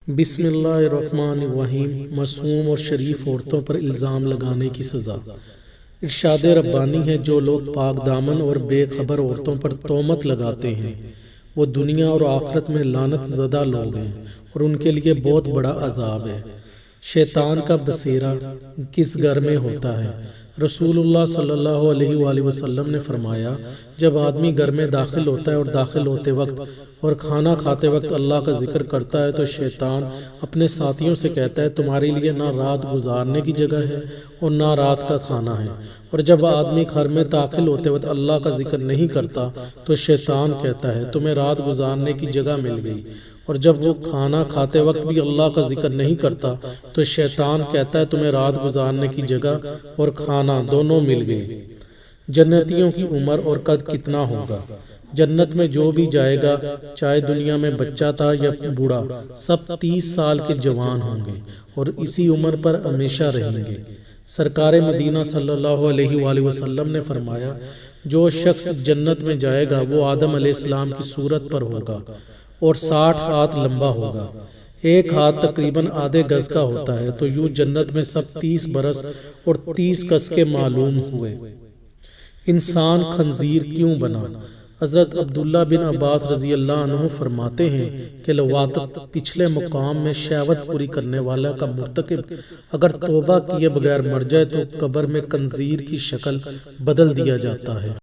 بسم اللہ الرحمن الرحیم۔ معصوم اور شریف عورتوں پر الزام لگانے کی سزا۔ ارشاد ربانی ہے، جو لوگ پاک دامن اور بے خبر عورتوں پر تہمت لگاتے ہیں وہ دنیا اور آخرت میں لعنت زدہ لوگ ہیں اور ان کے لیے بہت بڑا عذاب ہے۔ شیطان کا بسیرا کس گھر میں ہوتا ہے؟ رسول اللہ صلی اللہ علیہ وآلہ وسلم نے فرمایا، جب آدمی گھر میں داخل ہوتا ہے اور داخل ہوتے وقت اور کھانا کھاتے وقت اللہ کا ذکر کرتا ہے تو شیطان اپنے ساتھیوں سے کہتا ہے، تمہارے لیے نہ رات گزارنے کی جگہ ہے اور نہ رات کا کھانا ہے۔ اور جب آدمی گھر میں داخل ہوتے وقت اللہ کا ذکر نہیں کرتا تو شیطان کہتا ہے، تمہیں رات گزارنے کی جگہ مل گئی۔ اور جب وہ کھانا کھاتے وقت بھی اللہ کا ذکر نہیں کرتا تو شیطان کہتا ہے، تمہیں رات گزارنے کی جگہ اور کھانا دونوں مل گئے۔ جنتیوں کی عمر اور قد کتنا ہوگا؟ جنت میں جو بھی جائے گا، چاہے دنیا میں بچہ تھا یا بوڑھا، سب 30 سال کے جوان ہوں گے اور اسی عمر پر ہمیشہ رہیں گے۔ سرکار مدینہ صلی اللہ علیہ وآلہ وسلم نے فرمایا، جو شخص جنت میں جائے گا وہ آدم علیہ السلام کی صورت پر ہوگا اور 60 ہاتھ لمبا ہوگا۔ ایک ہاتھ تقریباً آدھے گز کا ہوتا ہے۔ تو یوں جنت میں سب 30 برس اور 30 گز کے معلوم ہوئے۔ انسان خنزیر کیوں بنا؟ حضرت عبداللہ بن عباس رضی اللہ عنہ فرماتے ہیں کہ لواطت پچھلے مقام میں شہوت پوری کرنے والا کا مرتکب اگر توبہ کیے بغیر مر جائے تو قبر میں خنزیر کی شکل بدل دیا جاتا ہے۔